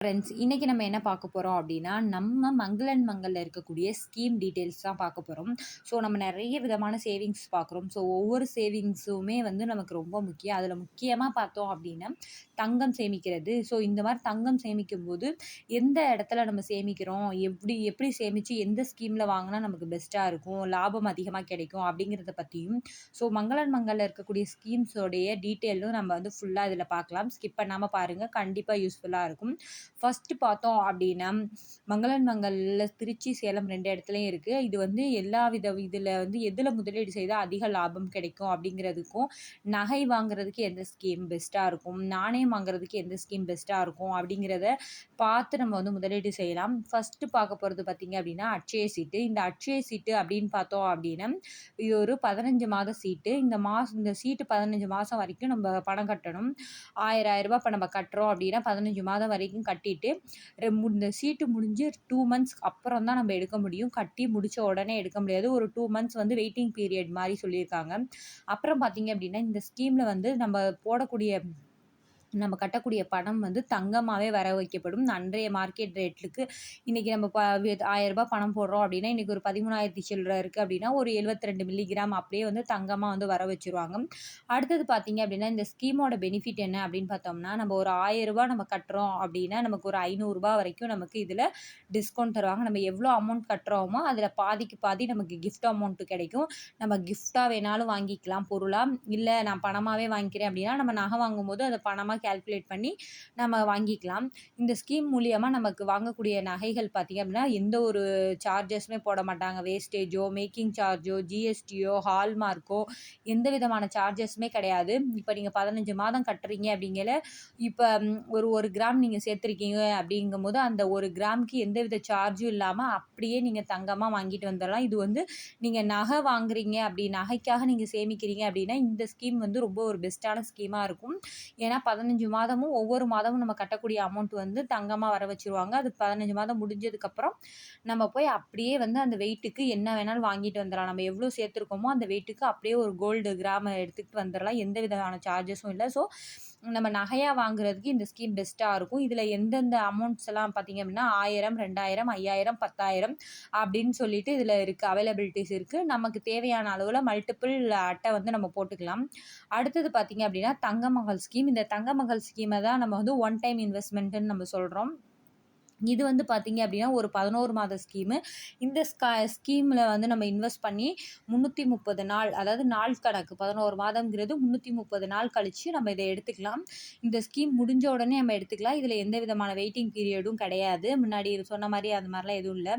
Friends, இன்னைக்கு நம்ம என்ன பார்க்க போறோம் அப்படின்னா, நம்ம மங்களன் மங்கல்ல இருக்கக்கூடிய ஸ்கீம் டீட்டெயில்ஸ் தான் பார்க்க போறோம். ஸோ நம்ம நெறைய விதமான சேவிங்ஸ் பார்க்குறோம். ஸோ ஒவ்வொரு சேவிங்ஸுமே வந்து நமக்கு ரொம்ப முக்கியம். அதில முக்கியமா பார்த்தோம் அப்படின்னா, தங்கம் சேமிக்கிறது. ஸோ இந்த மாரி தங்கம் சேமிக்கும்போது, எந்த இடத்துல நம்ம சேமிக்கிறோம், எப்படி எப்படி சேமிச்சு எந்த ஸ்கீம்ல வாங்குனா நமக்கு பெஸ்ட்டா இருக்கும், லாபம் அதிகமா கிடைக்கும் அப்படிங்கிறத பத்தியும், ஸோ மங்களன் மங்கல்ல இருக்கக்கூடிய ஸ்கீம்ஸோடைய டீட்டெயிலும் நம்ம வந்து ஃபுல்லா இதில பார்க்கலாம். ஸ்கிப் பண்ணாம பாருங்க. கண்டிப்பா யூஸ்ஃபுல்லா இருக்கும். ஃபர்ஸ்ட்டு பார்த்தோம் அப்படின்னா, மங்களன் மங்கல்ல திருச்சி, சேலம் 2 இடத்துலயும் இருக்கு. இது வந்து எல்லா இதில வந்து எதுல முதலீடு செய்தா அதிக லாபம் கிடைக்கும் அப்படிங்கிறதுக்கும், நகை வாங்குறதுக்கு எந்த ஸ்கீம் பெஸ்ட்டா இருக்கும், நாணயம் வாங்குறதுக்கு எந்த ஸ்கீம் பெஸ்ட்டா இருக்கும் அப்படிங்கிறத பார்த்து நம்ம வந்து முதலீடு செய்யலாம். ஃபர்ஸ்ட்டு பார்க்க போறது பார்த்தீங்க அப்படின்னா, அட்சய சீட்டு. இந்த அட்சய சீட்டு அப்படின்னு பார்த்தோம் அப்படின்னா, இது ஒரு 15 மாத சீட்டு. இந்த சீட்டு 15 மாசம் வரைக்கும் நம்ம பணம் கட்டணும். ரூ. 1000 இப்ப நம்ம கட்டுறோம் அப்படின்னா, 15 மாதம் வரைக்கும் கட்டிட்டு, இந்த சீட்டு முடிஞ்சு 2 மந்த்ஸ்க்கு அப்புறம் தான் நம்ம எடுக்க முடியும். கட்டி முடிச்ச உடனே எடுக்க முடியாது. ஒரு 2 மந்த்ஸ் வந்து வெயிட்டிங் பீரியட் மாரி சொல்லியிருக்காங்க. அப்புறம் பார்த்தீங்க அப்படின்னா, இந்த ஸ்கீம்ல வந்து நம்ம கட்டக்கூடிய பணம் வந்து தங்கமாவே வர வைக்கப்படும். அன்றைய மார்க்கெட் ரேட்டுக்கு இன்னைக்கு நம்ம ரூ. 1000 பணம் போடுறோம் அப்படின்னா, இன்னைக்கு ஒரு 13,000 சில்லற இருக்கு அப்படின்னா, ஒரு 72 மில்லிகிராம் அப்படியே வந்து தங்கமா வந்து வர வச்சுருவாங்க. அடுத்தது பார்த்தீங்க அப்படின்னா, இந்த ஸ்கீமோட பெனிஃபிட் என்ன அப்படின்னு பார்த்தோம்னா, நம்ம ஒரு ரூ. 1000 நம்ம கட்டுறோம் அப்படின்னா, நமக்கு ஒரு ரூ. 500 வரைக்கும் நமக்கு இதில டிஸ்கவுண்ட் தருவாங்க. நம்ம எவ்வளோ அமௌண்ட் கட்டுறோமோ, அதில பாதிக்கு பாதி நமக்கு கிஃப்ட் அமௌண்ட் கிடைக்கும். நம்ம கிஃப்ட்டா வேணாலும் வாங்கிக்கலாம் பொருளா. இல்ல நான் பணமாவே வாங்கிக்கிறேன் அப்படின்னா, நம்ம நகை வாங்கும்போது அத பணமா கால்குலேட் பண்ணி நம்ம வாங்கிக்கலாம். இந்த ஸ்கீம் மூலியமா நமக்கு வாங்கக்கூடிய நகைகள் பார்த்தீங்க அப்படின்னா, எந்த ஒரு சார்ஜஸுமே போட மாட்டாங்க. வேஸ்டேஜோ, மேக்கிங் சார்ஜோ, ஜிஎஸ்டியோ, ஹால்மார்க்கோ எந்த விதமான சார்ஜஸுமே கிடையாது. இப்ப நீங்க 15 மாதம் கட்டுறீங்க அப்படிங்கையில, இப்ப ஒரு 1 கிராம் நீங்க சேர்த்துருக்கீங்க அப்படிங்கும்போது, அந்த 1 கிராமுக்கு எந்தவித சார்ஜும் இல்லாம அப்படியே நீங்க தங்கமா வாங்கிட்டு வந்துரலாம். இது வந்து நீங்க நகை வாங்குறீங்க நகைக்காக நீங்க சேமிக்கிறீங்க அப்படின்னா, இந்த ஸ்கீம் வந்து ரொம்ப ஒரு பெஸ்ட்டான ஸ்கீமா இருக்கும். ஏன்னா 15 மாதமும் ஒவ்வொரு மாதமும் நம்ம கட்டக்கூடிய அமௌண்ட் வந்து தங்கமா வர வச்சுருவாங்க. அது 15 மாதம் முடிஞ்சதுக்கப்புறம் நம்ம போய் அப்படியே வந்து அந்த வெயிட்டுக்கு என்ன வேணாலும் வாங்கிட்டு வந்துரலாம். நம்ம எவ்வளோ சேர்த்துருக்கோமோ அந்த வெயிட்டுக்கு அப்படியே ஒரு கோல்டு கிராம எடுத்துக்கிட்டு வந்துரலாம். எந்த விதமான சார்ஜஸும் இல்ல. ஸோ நம்ம நகையா வாங்குறதுக்கு இந்த ஸ்கீம் பெஸ்ட்டா இருக்கும். இதில எந்தெந்த அமௌண்ட்ஸ் எல்லாம் பார்த்தீங்க அப்படின்னா 1000, 2000, 5000, 10,000 அப்படின்னு சொல்லிட்டு இதில இருக்கு. அவைலபிலிட்டீஸ் இருக்கு. நமக்கு தேவையான அளவுல மல்டிபிள் அட்டை வந்து நம்ம போட்டுக்கலாம். அடுத்தது பார்த்தீங்க அப்படின்னா, தங்கமகள் ஸ்கீம். இந்த தங்கமகள் ஸ்கீம தான் நம்ம வந்து ஒன் டைம் இன்வெஸ்ட்மெண்ட்டுன்னு நம்ம சொல்றோம். இது வந்து பார்த்தீங்க அப்படின்னா, ஒரு 11 மாத ஸ்கீமு. இந்த ஸ்கீம்ல வந்து நம்ம இன்வெஸ்ட் பண்ணி 330 நாள், அதாவது நாள் கணக்கு 11 மாதம்ங்கிறது 330 நாள் கழிச்சு நம்ம இத எடுத்துக்கலாம். இந்த ஸ்கீம் முடிஞ்ச உடனே நம்ம எடுத்துக்கலாம். இதில எந்த விதமான வெயிட்டிங் பீரியடும் கிடையாது. முன்னாடி சொன்ன மாரி அந்த மாரிலாம் எதுவும் இல்ல.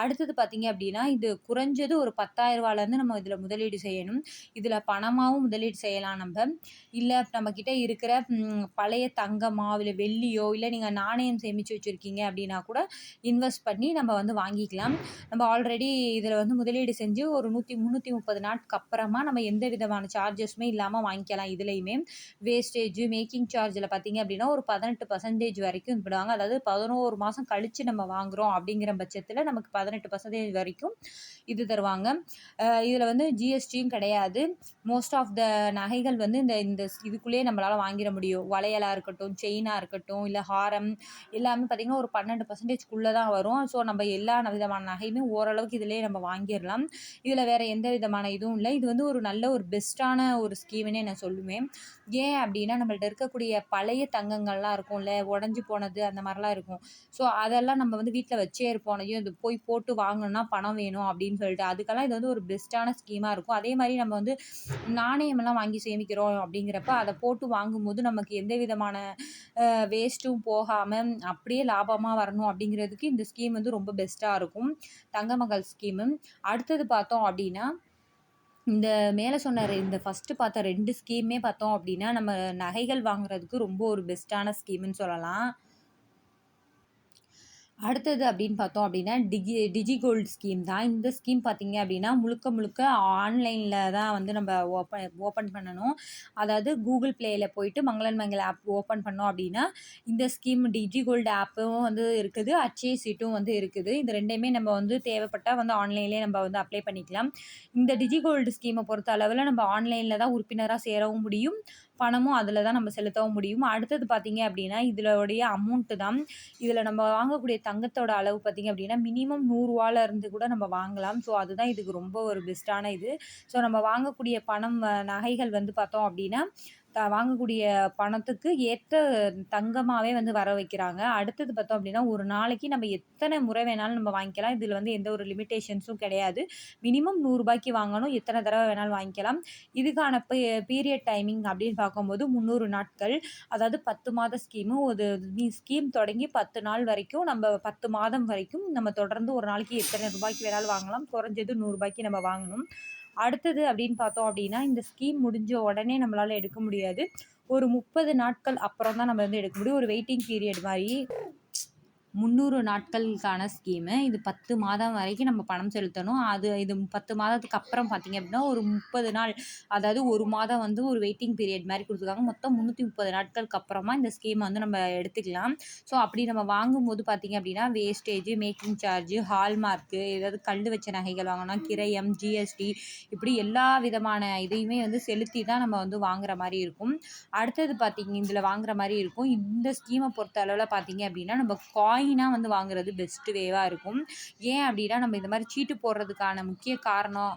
அடுத்தது பார்த்தீங்க அப்படின்னா, இது குறைஞ்சது ஒரு ரூ. 10,000லேருந்து நம்ம இதில முதலீடு செய்யணும். இதில பணமாவும் முதலீடு செய்யலாம் நம்ப. இல்ல நம்மகிட்ட இருக்கிற பழைய தங்கமா, இல்ல வெள்ளியோ, இல்ல நீங்க நாணயம் சேமிச்சு வச்சிருக்கீங்க அப்படின்னா கூட இன்வெஸ்ட் பண்ணி நம்ம வந்து வாங்கிக்கலாம். நம்ம ஆல்ரெடி இதில வந்து முதலீடு செஞ்சு ஒரு 330 நாட்களுக்கு அப்புறமா நம்ம எந்த விதமான சார்ஜஸுமே இல்லாம வாங்கிக்கலாம். இதுலயுமே வேஸ்டேஜ், மேக்கிங் சார்ஜ்ல பார்த்தீங்க அப்படின்னா, ஒரு 18% வரைக்கும் விடுவாங்க. அதாவது 11 மாசம் கழிச்சு நம்ம வாங்குறோம் அப்படிங்கிற பட்சத்தில நமக்கு 18% வரைக்கும் இது தருவாங்க. இதில வந்து ஜிஎஸ்டியும் கிடையாது. மோஸ்ட் ஆஃப் த நகைகள் வந்து இந்த இந்த இதுக்குள்ளேயே நம்மளால வாங்கிற முடியும். வளையலா இருக்கட்டும், செயினா இருக்கட்டும், இல்ல ஹாரம் எல்லாமே பார்த்தீங்கன்னா, ஒரு 12%க்குள்ள தான் வரும். ஸோ நம்ம எல்லா விதமான நகையுமே ஓரளவுக்கு இதிலேயே நம்ம வாங்கிரலாம். இதில வேற எந்த விதமான இதுவும் இல்ல. இது வந்து ஒரு நல்ல ஒரு பெஸ்ட்டான ஒரு ஸ்கீம்னே நான் சொல்லுவேன். ஏன் அப்படின்னா, நம்மள்ட்ட இருக்கக்கூடிய பழைய தங்கங்கள்லாம் இருக்கும்ல, உடைஞ்சு போனது அந்த மாரிலாம் இருக்கும். ஸோ அதெல்லாம் நம்ம வந்து வீட்ல வச்சே இருப்போம். ஐயோ! இது போய் போட்டு வாங்கணும்னா பணம் வேணும் அப்படின்னு சொல்லிட்டு. அதுக்கெல்லாம் இது வந்து ஒரு பெஸ்ட்டான ஸ்கீமா இருக்கும். அதே மாரி நம்ம வந்து நாணயமெல்லாம் வாங்கி சேமிக்கிறோம் அப்படிங்கிறப்ப, அத போட்டு வாங்கும்போது நமக்கு எந்த விதமான வேஸ்ட்டும் போகாம, அப்படியே லாபமா வரணும் அப்படிங்கிறதுக்கு இந்த ஸ்கீம் வந்து ரொம்ப பெஸ்ட்டா இருக்கும். தங்கமகள் ஸ்கீமு. அடுத்தது பார்த்தோம் அப்படின்னா, இந்த மேல சொன்ன இந்த ஃபர்ஸ்ட்டு பார்த்த 2 ஸ்கீமே பார்த்தோம் அப்படின்னா, நம்ம நகைகள் வாங்குறதுக்கு ரொம்ப ஒரு பெஸ்ட்டான ஸ்கீம்ன்னு சொல்லலாம். அடுத்தது அப்படின்னு பார்த்தோம் அப்படின்னா, டிஜி கோல்டு ஸ்கீம் தான். இந்த ஸ்கீம் பார்த்தீங்க அப்படின்னா, முழுக்க முழுக்க ஆன்லைன்ல தான் வந்து நம்ம ஓப்பன் பண்ணணும். அதாவது கூகுள் ப்ளேல போயிட்டு மங்களன் மங்கள் ஆப் ஓப்பன் பண்ணோம் அப்படின்னா, இந்த ஸ்கீம் டிஜி கோல்டு ஆப்பும் வந்து இருக்குது. அட்சய சீட்டும் வந்து இருக்குது. இது 2யுமே நம்ம வந்து தேவைப்பட்டா வந்து ஆன்லைன்லேயே நம்ம வந்து அப்ளை பண்ணிக்கலாம். இந்த டிஜி கோல்டு ஸ்கீம பொறுத்த அளவுல நம்ம ஆன்லைன்ல தான் உறுப்பினரா சேரவும் முடியும். பணமும் அதில தான் நம்ம செலுத்தவும் முடியும். அடுத்தது பார்த்தீங்க அப்படின்னா, இதோடைய அமௌண்ட்டு தான். இதில நம்ம வாங்கக்கூடிய தங்கத்தோட அளவு பார்த்தீங்க அப்படின்னா, மினிமம் ரூ. 100 இருந்து கூட நம்ம வாங்கலாம். ஸோ அதுதான் இதுக்கு ரொம்ப ஒரு பெஸ்ட்டான இது. ஸோ நம்ம வாங்கக்கூடிய பணம் நகைகள் வந்து பார்த்தோம் அப்படின்னா, வாங்கக்கூடிய பணத்துக்கு ஏற்ற தங்கமாவே வந்து வர வைக்கிறாங்க. அடுத்தது பார்த்தோம் அப்படின்னா, ஒரு நாளைக்கு நம்ம எத்தனை முறை வேணாலும் நம்ம வாங்கிக்கலாம். இதில வந்து எந்த ஒரு லிமிட்டேஷன்ஸும் கிடையாது. மினிமம் ரூ. 100க்கு வாங்கணும். எத்தனை தடவ வேணாலும் வாங்கிக்கலாம். இதுக்கான பீரியட் டைமிங் அப்படின்னு பார்க்கும்போது 300 நாட்கள். அதாவது 10 மாத ஸ்கீமு. ஒரு ஸ்கீம் தொடங்கி 10 நாள் வரைக்கும் நம்ம 10 மாதம் வரைக்கும் நம்ம தொடர்ந்து ஒரு நாளைக்கு எத்தனை ரூபாய்க்கு வேணாலும் வாங்கலாம். குறைஞ்சது ரூ. 100க்கு நம்ம வாங்கணும். அடுத்தது அப்படின்னு பார்த்தோம் அப்படின்னா, இந்த ஸ்கீம் முடிஞ்ச உடனே நம்மளால எடுக்க முடியாது. ஒரு 30 நாட்கள் அப்புறம் தான் நம்ம வந்து எடுக்க முடியும். ஒரு வெயிட்டிங் பீரியட் மாரி. 300 நாட்களுக்கான ஸ்கீமு. இது 10 மாதம் வரைக்கும் நம்ம பணம் செலுத்தணும். இது 10 மாதத்துக்கு அப்புறம் பார்த்தீங்க அப்படின்னா, ஒரு 30 நாள், அதாவது 1 மாதம் வந்து ஒரு வெயிட்டிங் பீரியட் மாரி குடுத்துருக்காங்க. மொத்தம் 330 நாட்களுக்கு அப்புறமா இந்த ஸ்கீம வந்து நம்ம எடுத்துக்கலாம். ஸோ அப்படி நம்ம வாங்கும்போது பார்த்தீங்க அப்படின்னா, வேஸ்டேஜ், மேக்கிங் சார்ஜ், ஹால்மார்க்கு, ஏதாவது கல்லு வச்ச நகைகள் வாங்குனா கிரயம், ஜிஎஸ்டி, இப்படி எல்லா விதமான இதையுமே வந்து செலுத்தி தான் நம்ம வந்து வாங்குற மாரி இருக்கும். அடுத்தது பார்த்தீங்க இதில வாங்குற மாரி இருக்கும். இந்த ஸ்கீம பொறுத்த அளவுல பார்த்தீங்க அப்படின்னா, நம்ம காயினா வந்து வாங்குறது பெஸ்ட் வேவா இருக்கும். ஏன் அப்படின்னா, நம்ம இந்த மாரி சீட்டு போடுறதுக்கான முக்கிய காரணம்,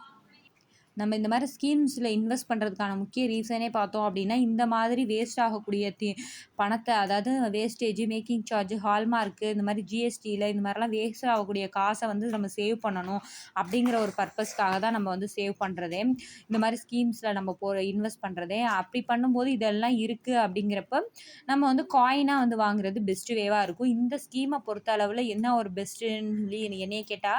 நம்ம இந்த மாரி ஸ்கீம்ஸ்ல இன்வெஸ்ட் பண்றதுக்கான முக்கிய ரீசனே பார்த்தோம் அப்படின்னா, இந்த மாதிரி வேஸ்ட் ஆகக்கூடிய பணத்த, அதாவது வேஸ்டேஜ், மேக்கிங் சார்ஜ், ஹால்மார்க்கு, இந்த மாரி ஜிஎஸ்டில இந்த மாரிலாம் வேஸ்ட் ஆகக்கூடிய காச வந்து நம்ம சேவ் பண்ணணும் அப்படிங்கிற ஒரு பர்ப்பஸ்க்காக தான் நம்ம வந்து சேவ் பண்றதே. இந்த மாரி ஸ்கீம்ஸ்ல நம்ம இன்வெஸ்ட் பண்றதே. அப்படி பண்ணும்போது இதெல்லாம் இருக்கு அப்படிங்கிறப்ப, நம்ம வந்து காயினா வந்து வாங்குறது பெஸ்ட் வேவா இருக்கும். இந்த ஸ்கீம பொறுத்த அளவுல என்ன ஒரு பெஸ்ட்டுன்னு சொல்லி என்னைய கேட்டா,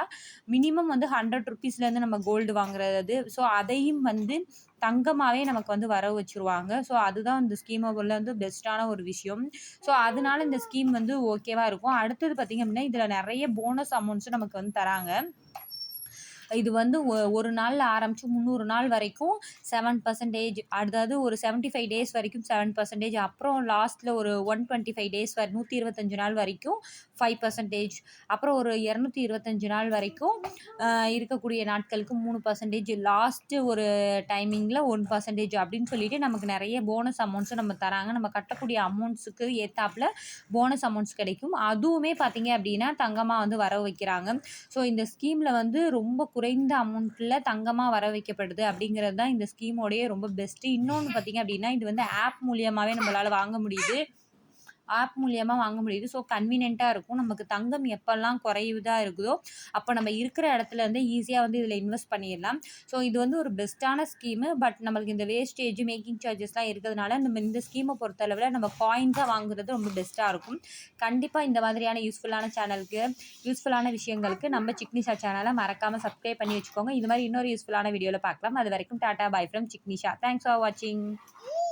மினிமம் வந்து ₹100லேருந்து நம்ம கோல்டு வாங்குறது. ஸோ அதையும் வந்து தங்கமாவே நமக்கு வந்து வரவு வச்சுருவாங்க. ஸோ அதுதான் இந்த ஸ்கீம உள்ள வந்து பெஸ்ட்டான ஒரு விஷயம். ஸோ அதனால இந்த ஸ்கீம் வந்து ஓகேவா இருக்கும். அடுத்தது பார்த்தீங்க அப்படின்னா, இதில நெறைய போனஸ் அமௌண்ட்ஸும் நமக்கு வந்து தராங்க. இது வந்து ஒரு நாள்ல ஆரம்பிச்சு 300 நாள் வரைக்கும் 7%, அதாவது ஒரு 75 டேஸ் வரைக்கும் 7%, அப்புறம் லாஸ்ட்ல ஒரு 125 டேஸ் 125 நாள் வரைக்கும் 5%, அப்புறம் ஒரு 225 நாள் வரைக்கும் இருக்கக்கூடிய நாட்களுக்கு 3%, லாஸ்ட் ஒரு டைமிங்ல 1% அப்படின்னு சொல்லிட்டு நமக்கு நெறைய போனஸ் அமௌண்ட்ஸும் நம்ம தராங்க. நம்ம கட்டக்கூடிய அமௌண்ட்ஸுக்கு ஏத்தாப்புல போனஸ் அமௌண்ட்ஸ் கிடைக்கும். அதுவுமே பார்த்தீங்க அப்படின்னா, தங்கமா வந்து வரவு வைக்கிறாங்க. ஸோ இந்த ஸ்கீம்ல வந்து ரொம்ப குறைந்த அமௌண்ட்ல தங்கமா வர வைக்கப்படுது அப்படிங்கிறது தான் இந்த ஸ்கீமோடைய ரொம்ப பெஸ்ட்டு. இன்னொன்னு பார்த்தீங்க அப்படின்னா, இது வந்து ஆப் மூலியமாவே நம்மளால வாங்க முடியுது. ஆப் மூலியமா வாங்க முடியுது. ஸோ கன்வீனியன்ட்டா இருக்கும். நமக்கு தங்கம் எப்பல்லாம் குறைவுதா இருக்குதோ, அப்ப நம்ம இருக்கிற இடத்துல இருந்து ஈஸியா வந்து இதில இன்வெஸ்ட் பண்ணிறலாம். ஸோ இது வந்து ஒரு பெஸ்ட்டான ஸ்கீமு. பட் நம்மளுக்கு இந்த வேஸ்டேஜ், மேக்கிங் சார்ஜஸ்லாம் இருக்கிறதுனால, நம்ம இந்த ஸ்கீம பொறுத்தளவுல நம்ம காயின்ஸா வாங்குறது ரொம்ப பெஸ்ட்டா இருக்கும். கண்டிப்பா இந்த மாதிரியான யூஸ்ஃபுல்லான விஷயங்களுக்கு நம்ம சிக்னிஷா சேனல மறக்காம சப்ஸ்கிரைப் பண்ணி வச்சுக்கோங்க. இது மாரி இன்னொரு யூஸ்ஃபுல்லான வீடியோல பார்க்கலாம். அது வரைக்கும் Tata, bye from Signisha. Thanks for வாட்சிங்.